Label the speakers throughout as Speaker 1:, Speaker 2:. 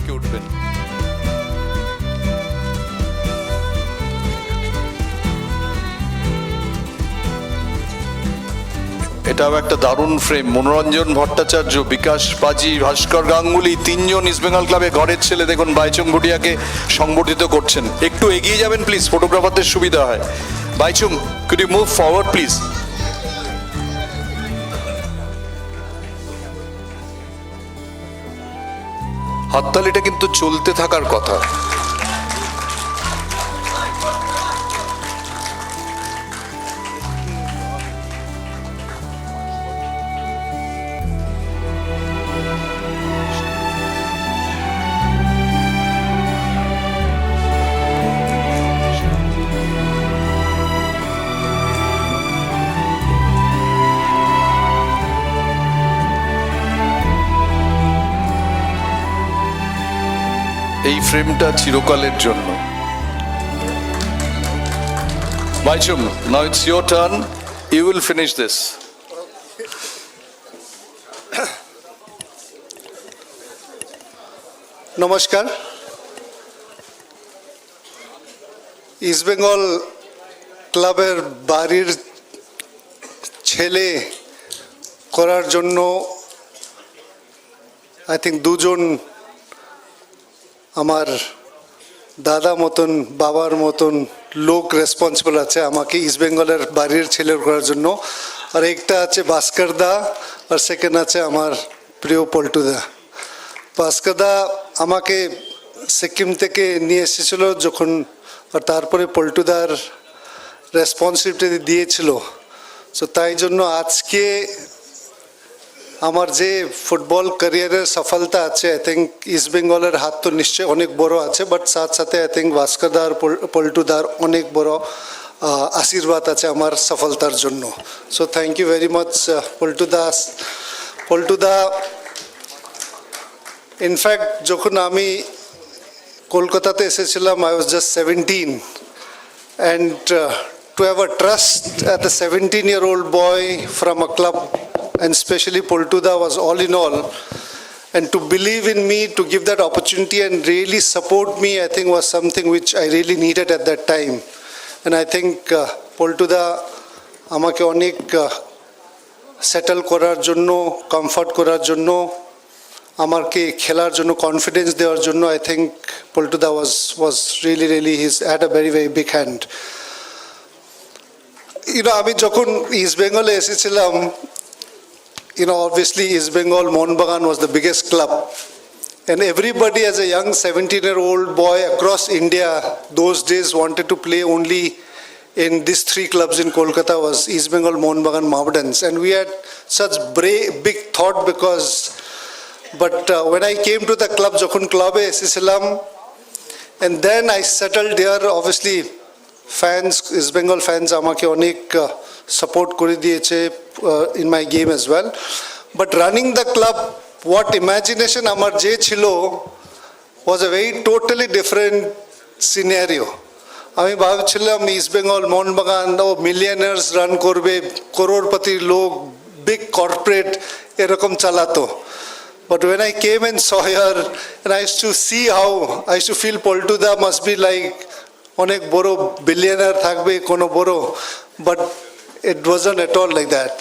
Speaker 1: থেকে উঠবেন। এটাও একটা দারুণ ফ্রেম। মনোরঞ্জন ভট্টাচার্য, বিকাশ পাজি, ভাস্কর গাঙ্গুলি, তিনজন ইস্টবেঙ্গল ক্লাবে ঘরের ছেলে দেখুন বাইচুং ভুটিয়াকে সংবর্ধিত করছেন। একটু এগিয়ে যাবেন প্লিজ, ফটোগ্রাফারদের সুবিধা হয়। বাইচুং, could you move forward please? হাততালিটা কিন্তু চলতে থাকার কথা। এই ফ্রেমটা চিরকালের জন্য। Bhaichung, now it's your turn. You will finish this.
Speaker 2: নমস্কার। ইস্টবেঙ্গল ক্লাবের বাড়ির ছেলে করার জন্য আই থিঙ্ক দুজন আমার দাদা মতন বাবার মতন লোক রেসপন্সিবল আছে আমাকে ইস্টবেঙ্গলের বাড়ির ছেলে করার জন্য। আর একটা আছে ভাস্কর দা, আর সেকেন্ড আছে আমার প্রিয় পল্টু দা। ভাস্কর দা আমাকে সিকিম থেকে নিয়ে এসেছিল যখন, আর তারপরে পল্টুদার রেসপন্সিবিলিটি দিয়েছিল। সো তাই জন্য আজকে আমার যে ফুটবল ক্যারিয়ারের সফলতা আছে, আই থিঙ্ক ইস্টবেঙ্গলের হাত তো নিশ্চয়ই অনেক বড় আছে, বাট সাথে সাথে আই থিঙ্ক ভাস্করদার পল্টুদার অনেক বড় আশীর্বাদ আছে আমার সফলতার জন্য। So thank you very much পল্টুদা। ইনফ্যাক্ট যখন আমি কলকাতাতে এসেছিলাম, I was just 17, and to have a trust at the 17-year-old boy from a club, and especially Poltuda was all in all, and to believe in me, to give that opportunity and really support me, I think was something which I really needed at that time. And I think Poltuda আমাকে অনেক settle করার জন্য, comfort করার জন্য, আমাকে খেলার জন্য confidence দেওয়ার জন্য, I think Poltuda was really he's had a very big hand. আমি যখন ইস্ট বেঙ্গলে এসেছিলাম, obviously East Bengal, Mohun Bagan was the biggest club, and everybody as a young 17-year-old boy across India those days wanted to play only in these three clubs in Kolkata, was East Bengal, Mohun Bagan, Mohammedans, and we had such big thought but when I came to the club, যখন ক্লাবে এসেছিলাম, and then I settled here, obviously fans, East Bengal fans আমাকে অনেক support করে দিয়েছে in my game as well, but running the club, what imagination আমার যে ছিল was a very totally different scenario. আমি ভাবছিলাম ইস্ট বেঙ্গল, মোহন বাগান ও মিলিয়নার্স রান করবে, করোড়পতি লোক, বিগ কর্পোরেট এরকম চালাতো। But when I came and saw her, and I used to see how, I used to feel Poltuda must be like অনেক বড় billionaire থাকবে কোনো বড়, but it wasn't at all like that.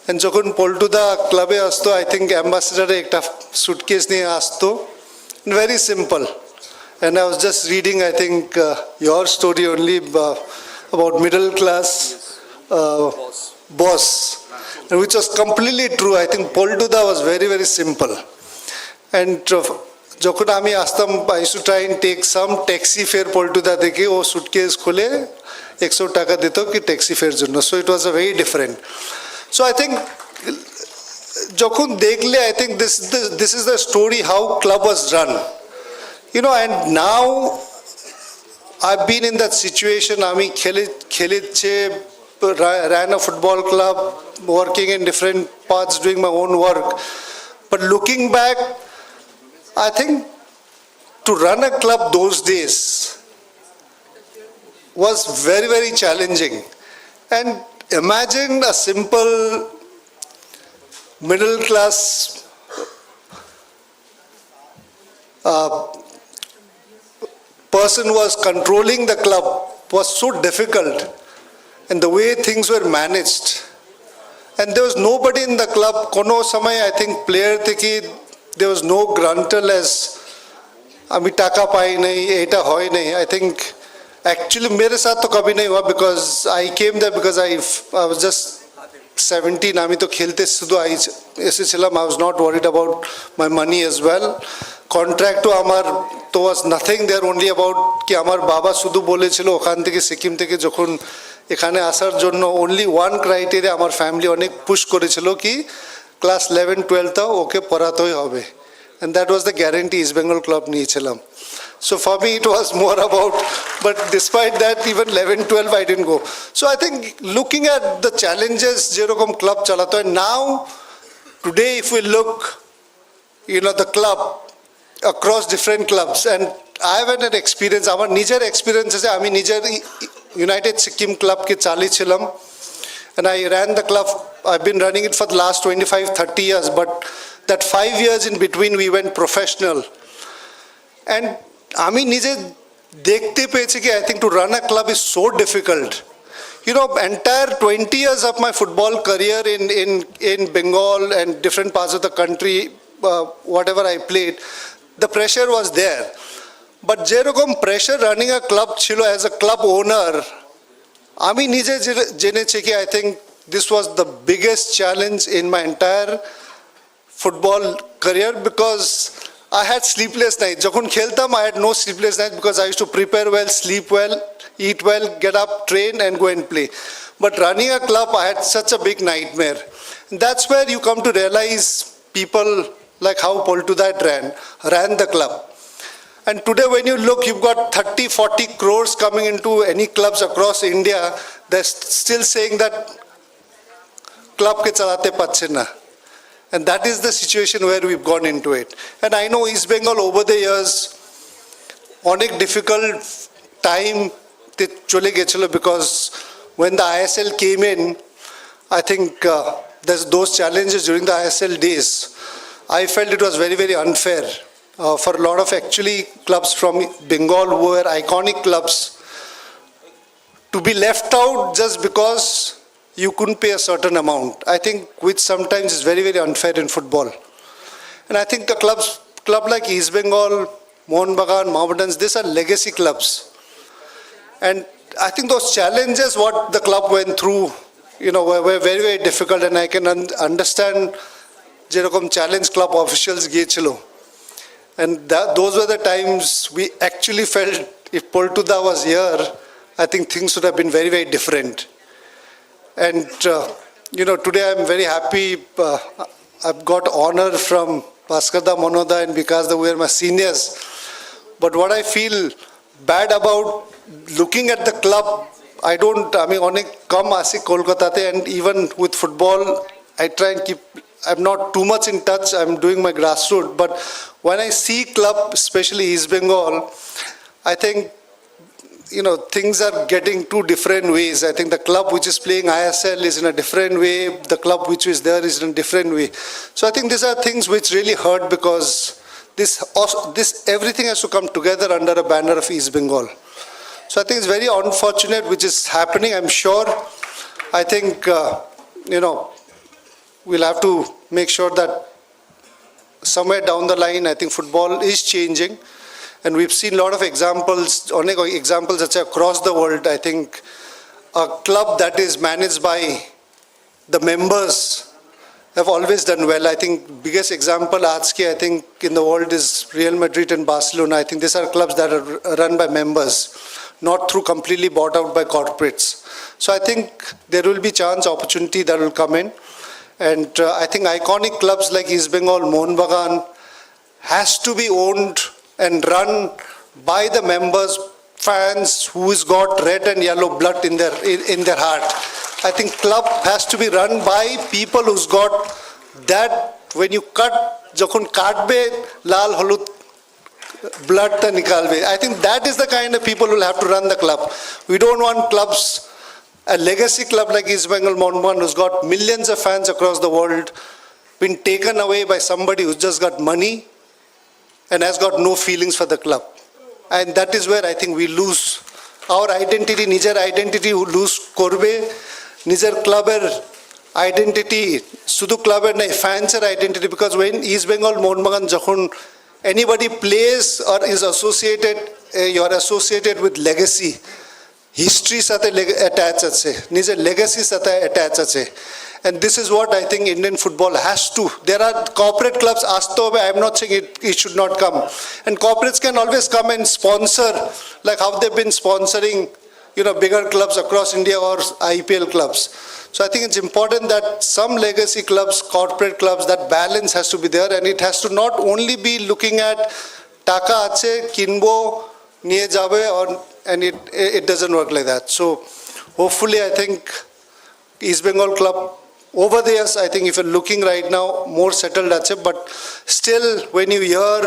Speaker 2: And যখন পল্টুদা ক্লাবে আসতো, I think অ্যাম্বাসেডারে একটা সুটকেস নিয়ে আসতো, very simple. And I was just reading, I think, your story only about middle class boss, which was completely true. I think Poltuda was very simple. And যখন আমি আসতাম, I used to try and take some taxi fare পল্টুদা থেকে, ও suitcase খুলে 100 টাকা দিত কি taxi fare জন্য। So it was a very different. So I think যখন দেখলে, I think this is the story how club was run. And now I've been in that situation. আমি খেলেছে, ran a football club, working in different parts, doing my own work. But looking back, I think to run a club those days was very challenging. And imagine a simple middle class person who was controlling the club was so difficult, and the way things were managed. And there was nobody in the club, kono samay I think player theki, there was no gruntle as ami taka pai nahi, eta hoy nahi. I think actually mere saath to kabhi nahi hua, because I came there because I was just 17, আমি তো খেলতে শুধু এসেছিলাম. I was not worried about my money as well. Contract তো আমার তো was nothing there, only about কি আমার বাবা শুধু বলেছিল ওখান থেকে সিকিম থেকে যখন এখানে আসার জন্য only one criteria আমার ফ্যামিলি অনেক পুশ করেছিল কি ক্লাস 11-12 তাও ওকে পড়াতেই হবে, and that was the guarantee East Bengal club নিয়েছিলাম. So for me it was more about, but despite that even 11-12 I didn't go. So I think looking at the challenges যেরকম club চালাতো, and now today if we look, you know, the club across different clubs, and I have had an experience, আমার নিজের experience আছে, আমি নিজের United Sikkim club K চালিয়েছিলাম, and I ran the club. I've been running it for the last 25-30 years, but that 5 years in between we went professional. And আমি নিজে দেখতে পেয়েছি কি I think to run a club is so difficult. You know, entire 20 years of my football career in Bengal and different parts of the country, whatever I played, the pressure was there. But যেরকম pressure running a club ছিল as a club owner, আমি নিজে জেনেছি কি I think this was the biggest challenge in my entire football career, because I had sleepless nights. যখন খেলতাম I had no sleepless nights because I used to prepare well, sleep well, eat well, get up, train and go and play. But running a club I had such a big nightmare. And that's where you come to realize people like how Poltudat ran the club. And today when you look, you've got 30-40 crores coming into any clubs across India. They're still saying that club ke chalate pachhe na. And that is the situation where we've gone into it. And I know East Bengal over the years, onek difficult time te chole gechilo, because when the ISL came in, I think there's those challenges during the ISL days. I felt it was very, very unfair for a lot of actually clubs from Bengal who were iconic clubs to be left out just because you couldn't pay a certain amount. I think which sometimes is very, very unfair in football. And I think the club like East Bengal, Mohun Bagan, Mohammedans, these are legacy clubs. And I think those challenges what the club went through, you know, were very, very difficult, and I can understand যেরকম challenge club officials গিয়েছিল. And those were the times we actually felt if Poltuda was here, I think things would have been very, very different. And, you know, today I'm very happy. I've got honor from Bhaskarda, Manoda and Vikas, who are my seniors. But what I feel bad about looking at the club, I mean, onek kam asi Kolkata te, and even with football, I try and keep, I'm not too much in touch, I'm doing my grassroots. But when I see club, especially East Bengal, I think, you know, things are getting two different ways. I think the club which is playing ISL is in a different way. The club which is there is in a different way. So I think these are things which really hurt, because this everything has to come together under a banner of East Bengal. So I think it's very unfortunate which is happening. I'm sure, I think, you know, we'll have to make sure that somewhere down the line, I think football is changing. And we've seen a lot of examples, across the world. I think a club that is managed by the members have always done well. I think biggest example I think in the world is Real Madrid and Barcelona. I think these are clubs that are run by members, not through completely bought out by corporates. So I think there will be chance, opportunity that will come in. And I think iconic clubs like East Bengal, Mohun Bagan has to be owned and run by the members, fans who's got red and yellow blood in their heart. I think club has to be run by people who's got that, when you cut, যখন কাটবে লাল হলুদ blood ta nikalbe. I think that is the kind of people who will have to run the club. We don't want clubs, a legacy club like East Bengal, Mohun Bagan, who's got millions of fans across the world, been taken away by somebody who's just got money and has got no feelings for the club. And that is where I think we lose our identity, nijer identity lose korbe, nijer cluber identity, sudu cluber nai fans identity, because when East Bengal Mohun Bagan jokhon anybody plays or is associated, you are associated with legacy, history সাথে attached আছে, নিজের legacy সাথে attached আছে. And this is what I think Indian football has to. There are corporate clubs, আসতে হবে, I am not saying it should not come. And corporates can always come and sponsor, like how they've been sponsoring, bigger clubs across India or IPL clubs. So I think it's important that some legacy clubs, corporate clubs, that balance has to be there, and it has to not only be looking at টাকা আছে কিনবো নিয়ে যাবে, and it doesn't work like that. So hopefully I think East Bengal club over the years, I think if you're looking right now, more settled আছে, but still when you hear,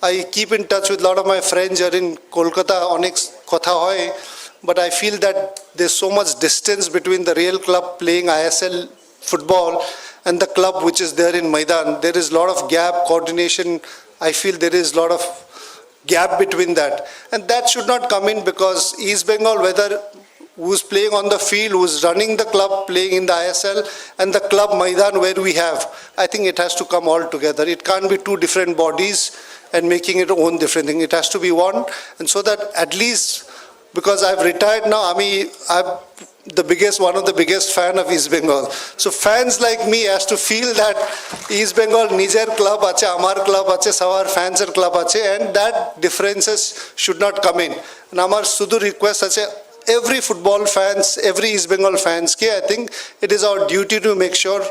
Speaker 2: I keep in touch with a lot of my friends here in Kolkata, অনেক কথা হয়, but I feel that there's so much distance between the real club playing ISL football and the club which is there in Maidan. There is a lot of gap, coordination. I feel there is a lot of gap between that. And that should not come in, because East Bengal, whether who's playing on the field, who's running the club, playing in the ISL, and the club Maidan where we have, I think it has to come all together. It can't be two different bodies and making it own different thing. It has to be one. And so that at least, because I've retired now, I'm one of the biggest fan of East Bengal. So fans like me has to feel that East Bengal nijer club ache, amar club ache, savar fans club ache, and that differences should not come in. And amar sudu request ache, every football fans, every East Bengal fans ke, I think it is our duty to make sure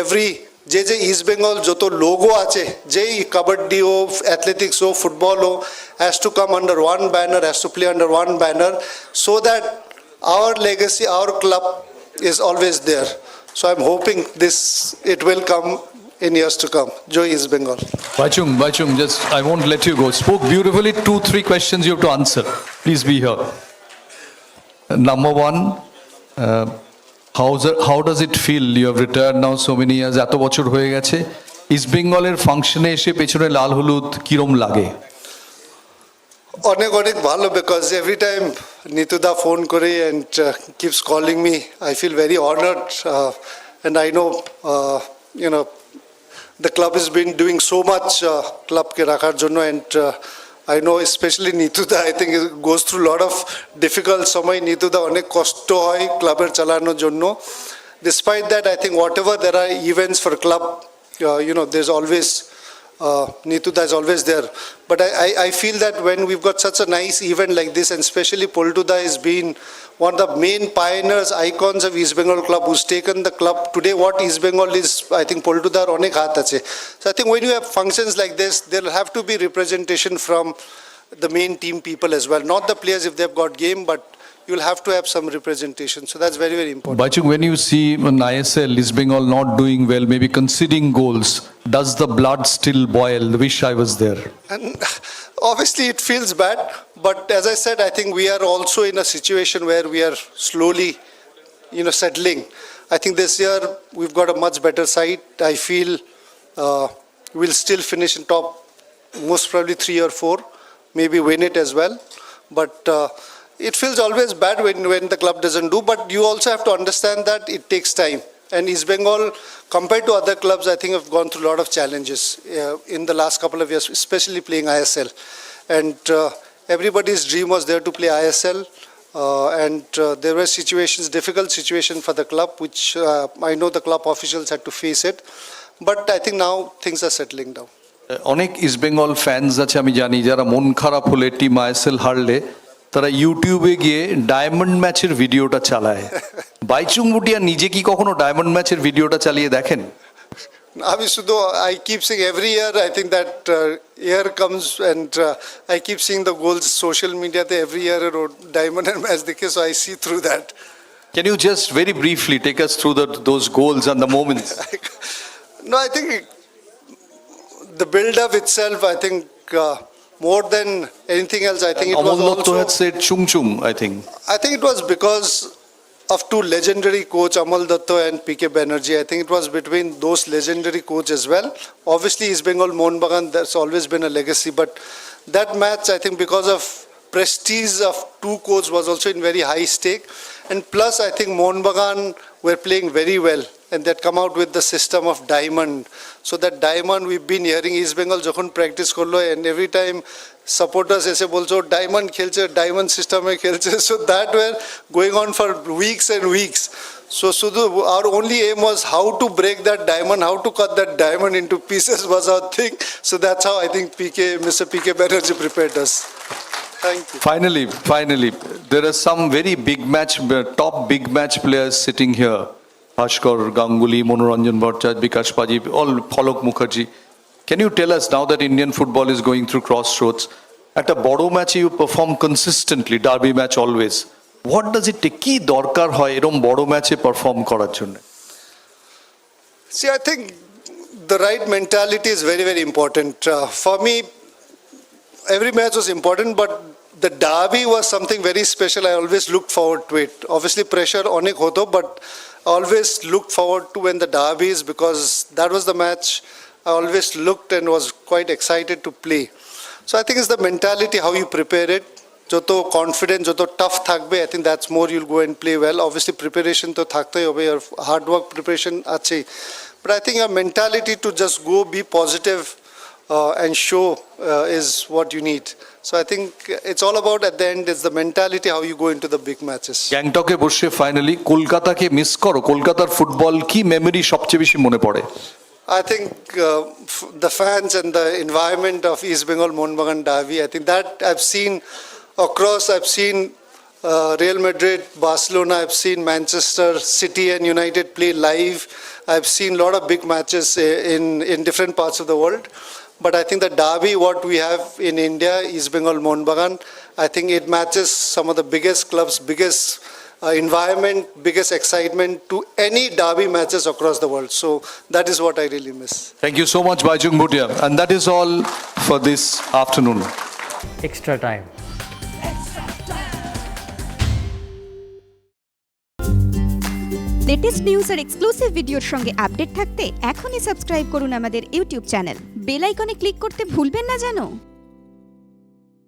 Speaker 2: every যে East Bengal যত logo আছে, যেই কাবাডি হো, athletics হো, football হো, has to come under one banner, has to play under one banner, so that our legacy, our club is always there. So I'm hoping it will come in years to come. Joy East Bengal.
Speaker 1: Bhaichung, just I won't let you go. Spoke beautifully. 2-3 questions you have to answer. Please be here. Number one, how does it feel? You have retired now so many years. এত বছর হয়ে গেছে, east বেঙ্গলের ফাংশনে এসে পেছনে লাল হলুদ কিরম লাগে?
Speaker 2: অনেক অনেক ভালো, because every time Nituda phone করে and keeps calling me, I feel very honored, and I know the club has been doing so much club ke রাখার জন্য, and I know especially Nituda, I think it goes through a lot of difficult সময়. Nituda অনেক কষ্ট হয় ক্লাবের চালানোর জন্য. Despite that, I think whatever there are events for club, there's always Nituda is always there. But I feel that when we've got such a nice event like this, and especially Poltuda has been one of the main pioneers, icons of East Bengal club, who's taken the club today what East Bengal is, I think Poltuda onek hath ache. So I think when you have functions like this, there will have to be representation from the main team people as well, not the players if they've got game, but you'll have to have some representation. So that's very, very important.
Speaker 1: Bhaichung, when you see an ISL, East Bengal not doing well, maybe conceding goals, does the blood still boil? Wish I was there.
Speaker 2: And obviously it feels bad, but as I said, I think we are also in a situation where we are slowly, settling. I think this year we've got a much better side. I feel we'll still finish in top, most probably 3 or 4, maybe win it as well. But it feels always bad when the club doesn't do, but you also have to understand that it takes time. And East Bengal, compared to other clubs, I think have gone through a lot of challenges in the last couple of years, especially playing ISL. And everybody's dream was there to play ISL, and there were difficult situations for the club, which I know the club officials had to face it. But I think now things are settling down.
Speaker 1: অনেক east Bengal fans আছে আমি জানি, যারা মন খারাপ হলে team ISL হারলে তারা ইউটিউবে গিয়ে ডায়মন্ড ম্যাচের ভিডিওটা চালায়। বাইচুং ভুটিয়া নিজে কি কখনো ডায়মন্ড ম্যাচের ভিডিওটা চালিয়ে দেখেন?
Speaker 2: আমি শুধু I keep seeing every year, I think that year comes and I keep seeing the goals social media te every year diamond and match dekhe, so I see through that.
Speaker 1: Can you just very briefly take us through those goals and the moments?
Speaker 2: No, I think the build-up itself, I think more than anything else, I think it was also...
Speaker 1: had said chung chung, I think.
Speaker 2: I think it was because of two legendary coach Amal Datto and PK Banerjee. I think it was between those legendary coaches as well. Obviously East Bengal Mohun Bagan, that's always been a legacy, but that match I think because of prestige of two coaches was also in very high stake, and plus I think Mohun Bagan were playing very well and that come out with the system of diamond. So that diamond we've been hearing East Bengal যখন practice করলো, and every time supporters এসে বলছো diamond খেলছে, diamond system এ খেলছে, so that were going on for weeks and weeks. So our only aim was how to break that diamond, how to cut that diamond into pieces was our thing. So that's how I think Mr. PK Banerjee prepared us. Thank you.
Speaker 1: Finally, there are some very top big match players sitting here. Bhaskar, Ganguly, Monoranjan Bhattacharya, Bikash Paji, all Palok Mukherjee. Can you tell us now that Indian football is going through crossroads, at a bodo match you perform consistently, derby match always. What does it take? কি দরকার হয় এরকম বড় ম্যাচে perform করার জন্য?
Speaker 2: See, I think the right mentality is very, very important. For me, every match was important, but the derby was something very special. I always looked forward to it. Obviously, pressure onek hoto, but I always looked forward to when the derby is, because that was the match I always looked and was quite excited to play. So I think it's the mentality, how you prepare it. যত confidence, যত tough থাকবে, I think that's more you'll go and play well. Obviously preparation তো থাকতেই হবে, your hard work preparation আছেই, but I think your mentality to just go be positive and show is what you need. So I think it's all about, at the end, it's the mentality how you go into the big matches.
Speaker 1: গ্যাংটকে বসে finally কলকাতাকে miss করো? কলকাতার football কি memory সবচেয়ে বেশি মনে পড়ে?
Speaker 2: I think the fans and the environment of East Bengal Mohun Bagan derby, I think that I've seen across. I've seen Real Madrid, Barcelona, I've seen Manchester City and United play live. I've seen a lot of big matches in different parts of the world. But I think the derby, what we have in India, East Bengal Mohun Bagan, I think it matches some of the biggest clubs, biggest environment, biggest excitement to any derby matches across the world. So that is what I really miss.
Speaker 1: Thank you so much, Bhaichung Bhutia. And that is all for this afternoon.
Speaker 3: Extra time.
Speaker 4: Latest news আর exclusive ভিডিওর সঙ্গে update থাকতে এখনই subscribe করুন আমাদের YouTube channel. Bell আইকনে click করতে ভুলবেন না যেন।